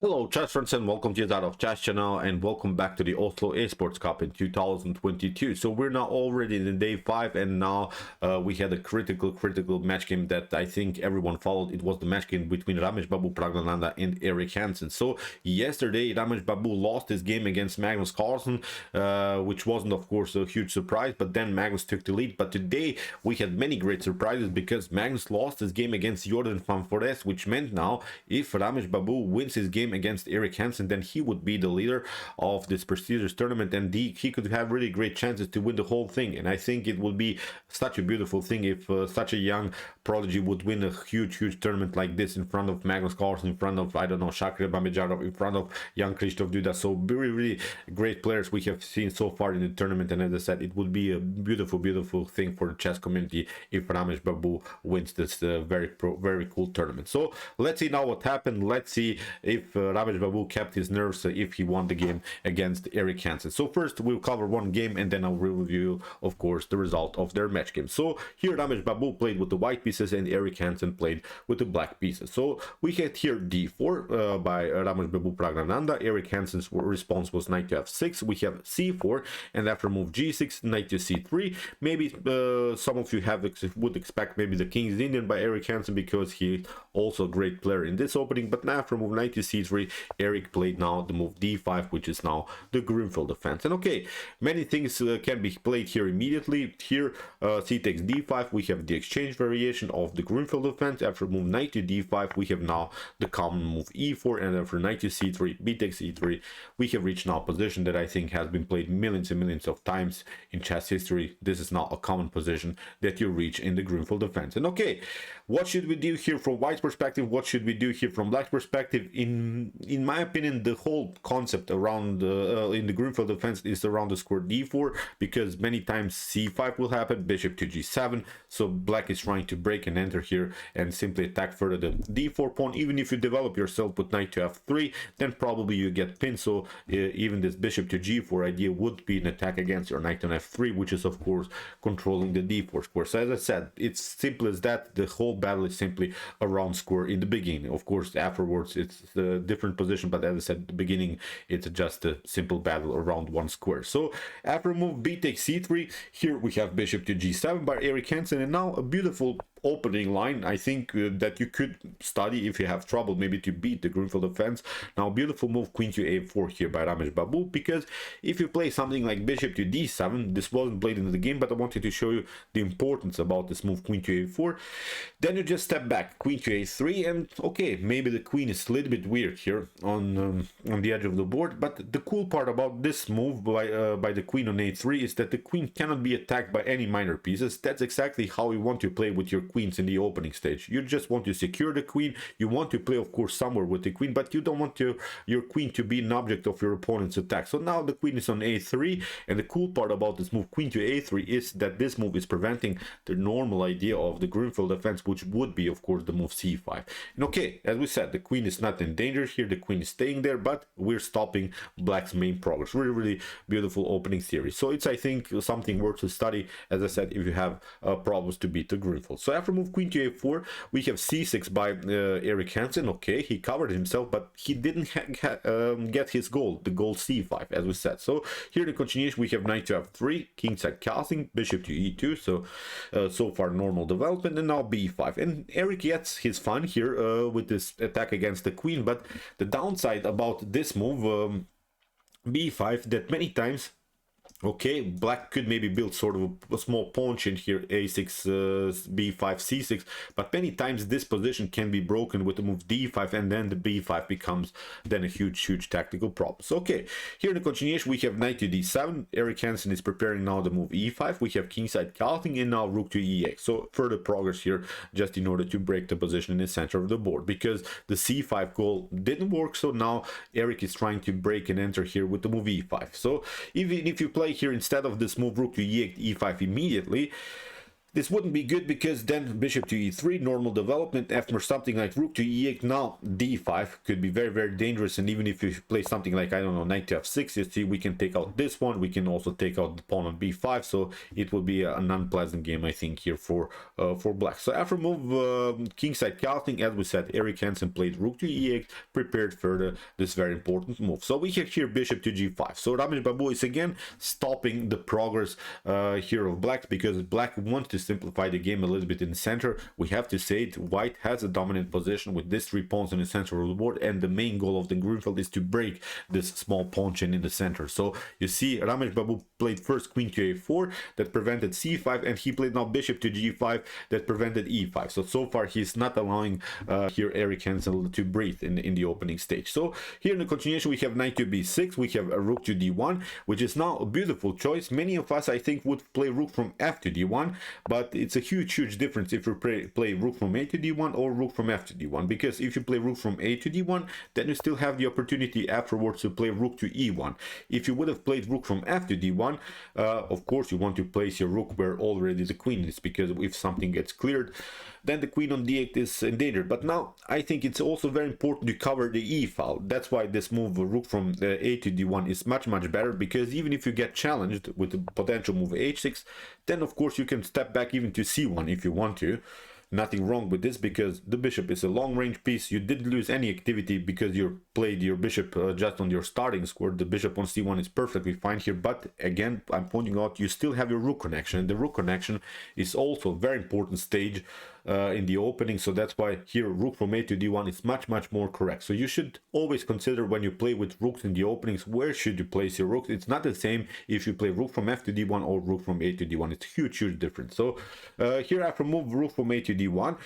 Hello chess friends and welcome to Jozarov chess channel and welcome back to the Oslo Esports Cup in 2022. So we're now already in day 5 and now we had a critical match game that I think everyone followed. It was the match game between Rameshbabu Praggnanandhaa and Erik Hansen. So yesterday Rameshbabu lost his game against Magnus Carlsen, which wasn't of course a huge surprise, but then Magnus took the lead. But today we had many great surprises because Magnus lost his game against Jordan van Forest, which meant now if Rameshbabu wins his game against Erik Hansen, then he would be the leader of this prestigious tournament and he could have really great chances to win the whole thing. And I think it would be such a beautiful thing if such a young prodigy would win a huge tournament like this in front of Magnus Carlsen, in front of, I don't know, Shakhtar Bamedjadov, in front of young Krzysztof Duda. So really great players we have seen so far in the tournament, and as I said, it would be a beautiful thing for the chess community if Rameshbabu wins this very cool tournament. So let's see now what happened. Let's see if Rameshbabu kept his nerves if he won the game against Erik Hansen. So first we'll cover one game and then I'll review of course the result of their match game. So here Rameshbabu played with the white pieces and Erik Hansen played with the black pieces. So we had here d4 by Rameshbabu Praggnanandhaa. Erik Hansen's response was knight to f6. We have c4 and after move g6, knight to c3. Maybe some of you would expect maybe the king's Indian by Erik Hansen because he's also a great player in this opening, but now after move knight to c3, Erik played now the move d5, which is now the Grunfeld defense. And okay, many things can be played here immediately. Here c takes d5, we have the exchange variation of the Grunfeld defense. After move knight to d5, we have now the common move e4, and after knight to c3, b takes e3, we have reached now a position that I think has been played millions and millions of times in chess history. This is now a common position that you reach in the Grunfeld defense. And okay, what should we do here from white's perspective? What should we do here from black's perspective? In my opinion, the whole concept around in the Grunfeld defense is around the square d4, because many times c5 will happen, bishop to g7, so black is trying to break and enter here and simply attack further the d4 pawn. Even if you develop yourself with knight to f3, then probably you get pinned, so even this bishop to g4 idea would be an attack against your knight on f3, which is of course controlling the d4 square. So as I said, it's simple as that. The whole battle is simply around square in the beginning. Of course afterwards it's a different position, but as I said at the beginning, it's just a simple battle around one square. So after move b takes c3, here we have bishop to g7 by Erik Hansen, and now a beautiful opening line I think that you could study if you have trouble maybe to beat the Grunfeld defense. Now beautiful move queen to a4 here by Rameshbabu, because if you play something like bishop to d7, this wasn't played in the game, but I wanted to show you the importance about this move queen to a4. Then you just step back, queen to a3, and okay, maybe the queen is a little bit weird here on the edge of the board, but the cool part about this move by the queen on a3 is that the queen cannot be attacked by any minor pieces. That's exactly how you want to play with your queens in the opening stage. You just want to secure the queen. You want to play of course somewhere with the queen, but you don't want your queen to be an object of your opponent's attack. So now the queen is on a3, and the cool part about this move queen to a3 is that this move is preventing the normal idea of the Grunfeld defense, which would be of course the move c5. And okay, as we said, the queen is not in danger here. The queen is staying there, but we're stopping black's main progress. Really beautiful opening series. So it's I think something worth to study, as I said, if you have problems to beat the Grunfeld. So after move queen to a4, we have c6 by Erik Hansen. Okay, he covered himself, but he didn't get his goal, the goal c5, as we said. So here in the continuation we have knight to f3, kingside castling, bishop to e2. So far normal development, and now b5. And Erik gets his fun here with this attack against the queen, but the downside about this move b5 that many times, okay, black could maybe build sort of a small pawn chain here, a6, b5, c6, but many times this position can be broken with the move d5, and then the b5 becomes then a huge tactical problem. So okay, here in the continuation we have knight to d7. Erik Hansen is preparing now the move e5. We have kingside castling, and now rook to e8. So further progress here just in order to break the position in the center of the board, because the c5 goal didn't work. So now Erik is trying to break and enter here with the move e5. So even if you play here instead of this move rook to e8, e5 immediately, This wouldn't be good because then bishop to e3, normal development, after something like rook to e8, now d5 could be very, very dangerous. And even if you play something like, I don't know, knight to f6, you see, we can take out this one, we can also take out the pawn on b5, so it will be an unpleasant game, I think, here for black. So after move kingside castling, as we said, Erik Hansen played rook to e8, prepared for this very important move. So we have here bishop to g5. So Rameshbabu is again stopping the progress here of black, because black wants to simplify the game a little bit in the center. We have to say it, white has a dominant position with these 3 pawns in the center of the board, and the main goal of the Grunfeld is to break this small pawn chain in the center. So you see Rameshbabu played first queen to a4 that prevented c5, and he played now bishop to g5 that prevented e5. So far he's not allowing here Erik Hansen to breathe in the opening stage. So here in the continuation we have knight to b6, we have a rook to d1, which is now a beautiful choice. Many of us, I think, would play rook from f to d1, but it's a huge difference if you play rook from a to d1 or rook from f to d1, because if you play rook from a to d1, then you still have the opportunity afterwards to play rook to e1. If you would have played rook from f to d1, of course you want to place your rook where already the queen is, because if something gets cleared, then the queen on d8 is endangered. But now I think it's also very important to cover the e file. That's why this move rook from a to d1 is much better, because even if you get challenged with the potential move h6, then of course you can step back even to c1 if you want to. Nothing wrong with this, because the bishop is a long range piece. You didn't lose any activity because you played your bishop just on your starting square. The bishop on c1 is perfectly fine here, but again, I'm pointing out, you still have your rook connection. The rook connection is also a very important stage in the opening, so that's why here rook from a to d1 is much more correct. So you should always consider when you play with rooks in the openings, where should you place your rooks. It's not the same if you play rook from f to d1 or rook from a to d1. It's huge difference. So here after move rook from a to d1,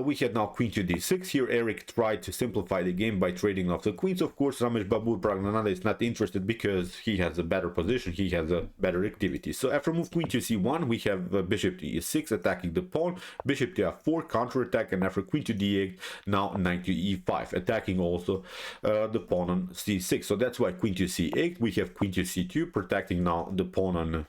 we had now queen to d6. Here Erik tried to simplify the game by trading off the queens. Of course Rameshbabu Praggnanandhaa is not interested because he has a better position, he has a better activity. So after move queen to c1, we have bishop to e6 attacking the pawn, bishop to f4 counter attack, and after queen to d8, now knight to e5 attacking also the pawn on c6. So that's why queen to c8, we have queen to c2 protecting now the pawn on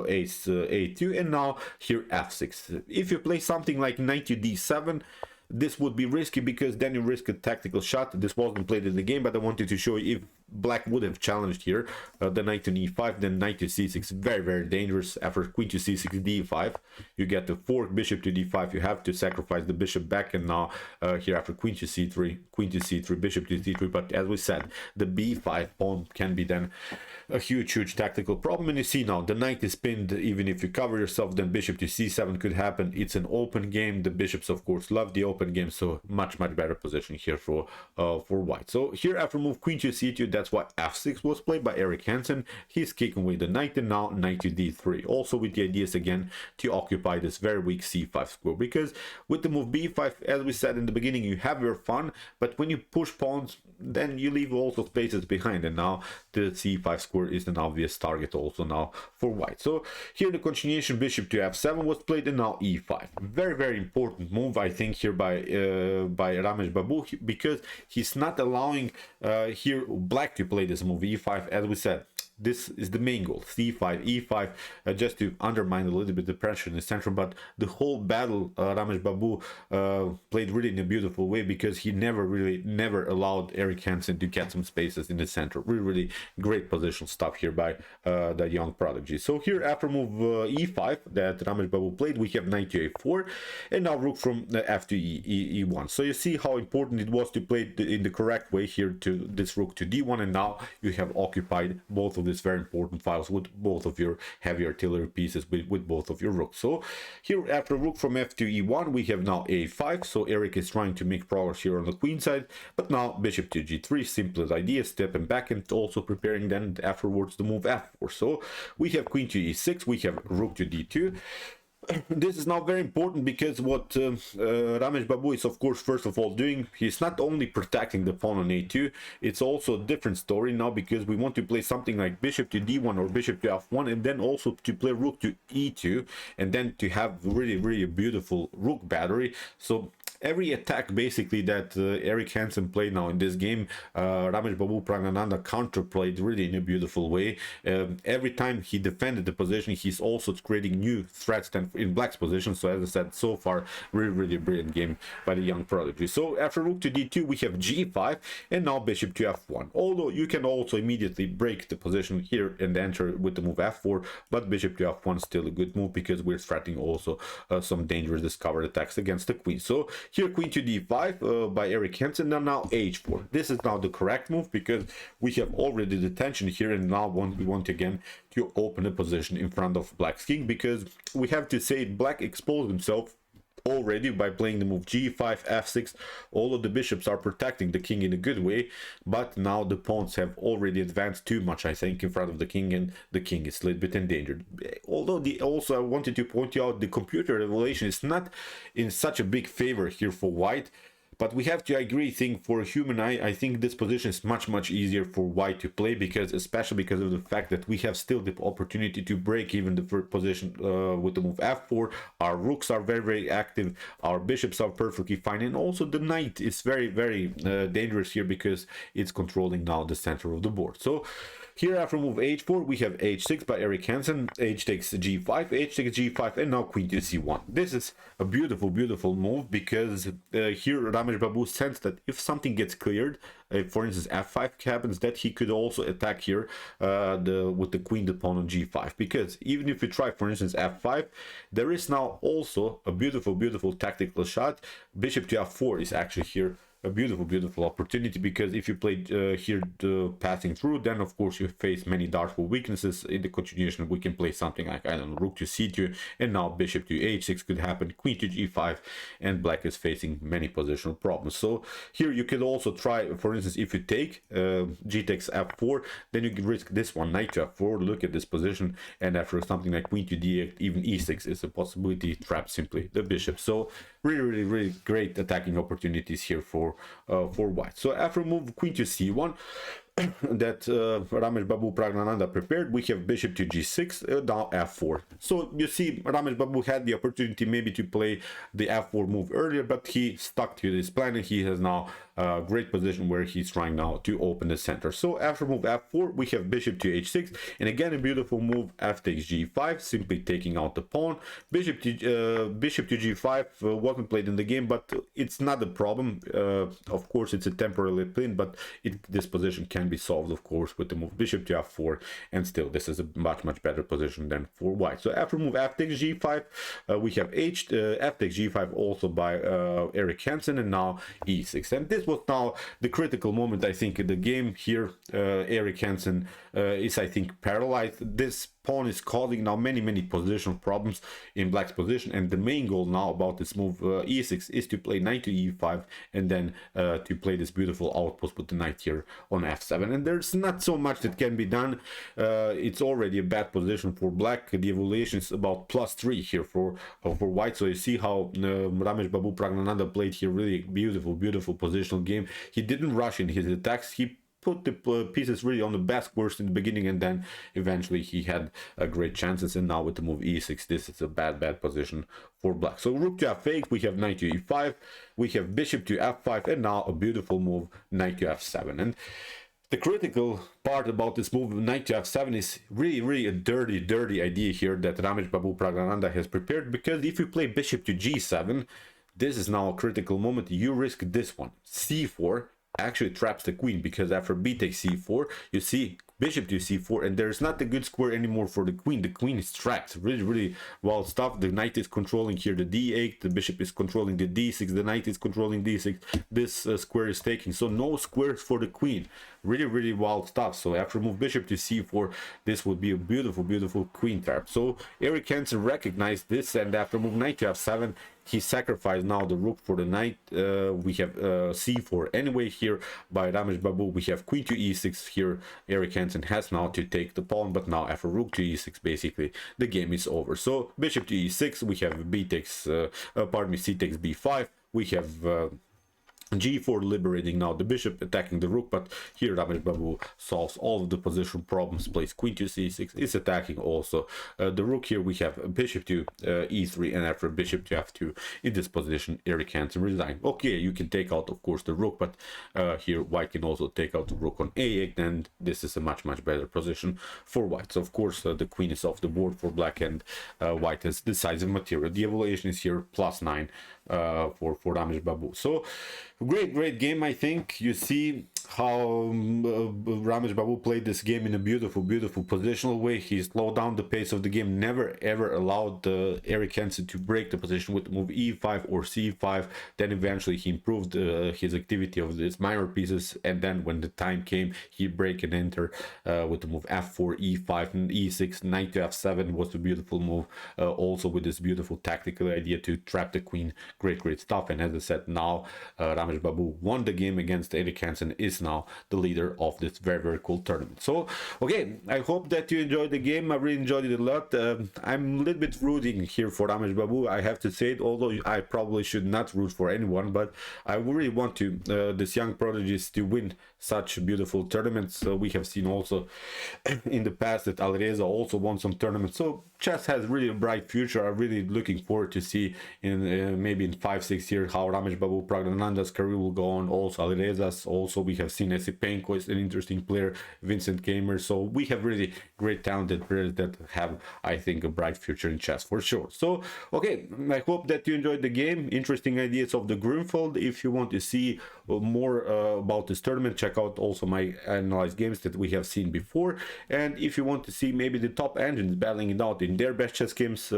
ace a2, and now here f6. If you play something like knight to d7, this would be risky, because then you risk a tactical shot. This wasn't played in the game, but I wanted to show you if black would have challenged here the knight to e5, then knight to c6, very dangerous. After queen to c6 d5, you get the fork, bishop to d5, you have to sacrifice the bishop back, and now here after queen to c3, bishop to c3. But as we said, the b5 pawn can be then a huge tactical problem. And you see now the knight is pinned. Even if you cover yourself, then bishop to c7 could happen. It's an open game. The bishops of course love the open game, so much better position here for white. So here after move queen to c2, that's why f6 was played by Erik Hansen. He's kicking away the knight, and now knight to d3, also with the ideas again to occupy this very weak c5 square, because with the move b5, as we said in the beginning, you have your fun, but when you push pawns, then you leave also spaces behind, and now the c5 square is an obvious target also now for white. So here the continuation, bishop to f7 was played, and now e5. Very important move, I think, here by Rameshbabu, because he's not allowing here black to play this move e5. As we said, this is the main goal, c5 e5, just to undermine a little bit the pressure in the center. But the whole battle Rameshbabu played really in a beautiful way, because he never allowed Erik Hansen to get some spaces in the center. Really great positional stuff here by the young prodigy. So here after move e5 that Rameshbabu played, we have knight to a4, and now rook from f to e1. So you see how important it was to play in the correct way here to this rook to d1, and now you have occupied both of these very important files with both of your heavy artillery pieces, with both of your rooks. So here after rook from f to e1, we have now a5. So Erik is trying to make progress here on the queen side, but now bishop to g3, simplest idea, stepping back and also preparing then afterwards the move f4. So we have queen to e6, we have rook to d2. This is now very important, because what Rameshbabu is of course first of all doing, he's not only protecting the pawn on a2, it's also a different story now, because we want to play something like bishop to d1 or bishop to f1, and then also to play rook to e2, and then to have really a beautiful rook battery. So every attack basically that Erik Hansen played now in this game, Rameshbabu Praggnanandhaa counterplayed really in a beautiful way. Every time he defended the position, he's also creating new threats than in Black's position. So as I said, so far, really brilliant game by the young prodigy. So after rook to d2, we have g5, and now bishop to f1. Although you can also immediately break the position here and enter with the move f4, but bishop to f1 is still a good move because we're threatening also some dangerous discovered attacks against the queen. So here queen to d5 by Erik Hansen, and now h4. This is now the correct move because we have already the tension here, and now we want again to open a position in front of Black's king, because we have to say Black exposed himself already by playing the move g5, f6. All of the bishops are protecting the king in a good way, but now the pawns have already advanced too much, I think, in front of the king, and the king is a little bit endangered. Although also I wanted to point out the computer evaluation is not in such a big favor here for white. But we have to agree, think for a human eye, I think this position is much easier for white to play, because especially because of the fact that we have still the opportunity to break even the first position with the move f4. Our rooks are very active, our bishops are perfectly fine, and also the knight is very dangerous here because it's controlling now the center of the board. So here after move h4, we have h6 by Erik Hansen, h takes g5, h takes g5, and now queen to c1. This is a beautiful move, because here Rameshbabu sensed that if something gets cleared, for instance f5 happens, that he could also attack here with the queen, the pawn on g5. Because even if you try, for instance, f5, there is now also a beautiful tactical shot. Bishop to f4 is actually here a beautiful opportunity, because if you play here the passing through, then of course you face many doubtful weaknesses. In the continuation, we can play something like, I don't know, rook to c2, and now bishop to h6 could happen, queen to g5, and Black is facing many positional problems. So here you could also try, for instance, if you take g takes f4, then you can risk this one, knight to f4. Look at this position, and after something like queen to d8, even e6 is a possibility, trap simply the bishop. So really great attacking opportunities here for white. So after move queen to c1 that Rameshbabu Praggnanandhaa prepared, we have bishop to g6, now f4. So you see, Rameshbabu had the opportunity maybe to play the f4 move earlier, but he stuck to this plan, and he has now a great position where he's trying now to open the center. So after move f4, we have bishop to h6, and again a beautiful move, f takes g5, simply taking out the pawn. Bishop to g5 wasn't played in the game, but it's not a problem. Of course, it's a temporary pin, but this position can be solved, of course, with the move bishop to f4, and still this is a much better position than for white. So after move f takes g5, we have f takes g5 also by Erik Hansen, and now e6. And this was now the critical moment, I think, in the game here. Erik Hansen is, I think, paralyzed. This pawn is causing now many positional problems in Black's position, and the main goal now about this move e6 is to play knight to e5, and then to play this beautiful outpost with the knight here on f7. And there's not so much that can be done. It's already a bad position for Black. The evaluation is about +3 here for white. So you see how Rameshbabu Praggnanandhaa played here really beautiful positional game. He didn't rush in his attacks. He put the pieces really on the best course in the beginning, and then eventually he had great chances. And now with the move e6, this is a bad position for Black. So rook to f8, we have knight to e5, we have bishop to f5, and now a beautiful move, knight to f7. And the critical part about this move, knight to f7, is really a dirty idea here that Rameshbabu Praggnanandhaa has prepared, because if you play bishop to g7, this is now a critical moment. You risk this one, c4 actually traps the queen, because after b takes c4, you see bishop to c4, and there's not a good square anymore for the queen. The queen is trapped. Really wild stuff. The knight is controlling here the d8, the bishop is controlling the d6, the knight is controlling d6. This square is taking, so no squares for the queen. Really wild stuff. So after move bishop to c4, this would be a beautiful queen trap. So Erik Hansen recognized this, and after move knight to f7, he sacrificed now the rook for the knight. We have c4 anyway here by Rameshbabu. We have queen to e6 here. Erik Hansen has now to take the pawn, but now after rook to e6, basically the game is over. So bishop to e6, we have c takes b5. We have G4 liberating now the bishop, attacking the rook, but here Rameshbabu solves all of the position problems, plays queen to c6, is attacking also the rook. Here we have bishop to e3, and after bishop to f2 in this position Erik Hansen resigned. Okay, you can take out of course the rook, but here white can also take out the rook on a8, and this is a much better position for white. So of course the queen is off the board for black, and white has decisive material. The evaluation is here +9 for Rameshbabu. So great game. I think you see how Rameshbabu played this game in a beautiful positional way. He slowed down the pace of the game, never ever allowed Erik Hansen to break the position with the move e5 or c5. Then eventually he improved his activity of these minor pieces, and then when the time came he break and enter with the move f4, e5 and e6. Knight to f7 was a beautiful move, also with this beautiful tactical idea to trap the queen. Great stuff. And as I said, now Rameshbabu won the game against Erik Hansen, is now the leader of this very cool tournament. So okay, I hope that you enjoyed the game. I really enjoyed it a lot. I'm a little bit rooting here for Rameshbabu, I have to say it, although I probably should not root for anyone, but I really want to this young prodigies to win such beautiful tournaments. We have seen also in the past that Alireza also won some tournaments, so chess has really a bright future. I'm really looking forward to see in maybe in 5-6 years how Rameshbabu Praggnanandhaa's career will go on. Also Alireza's, also we have seen Esipenko is an interesting player, Vincent Gamer. So we have really great talented players that have, I think, a bright future in chess for sure. So okay, I hope that you enjoyed the game. Interesting ideas of the Grunfeld. If you want to see more about this tournament, check out also my analyzed games that we have seen before. And if you want to see maybe the top engines battling it out in their best chess games,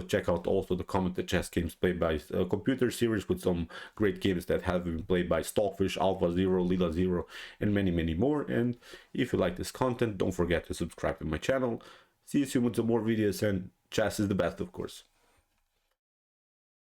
check out also the commented chess games played by computer series, with some great games that have been played by Stockfish, Alpha Zero, Lila Zero, and many more. And if you like this content, don't forget to subscribe to my channel. See you soon with some more videos, and chess is the best, of course.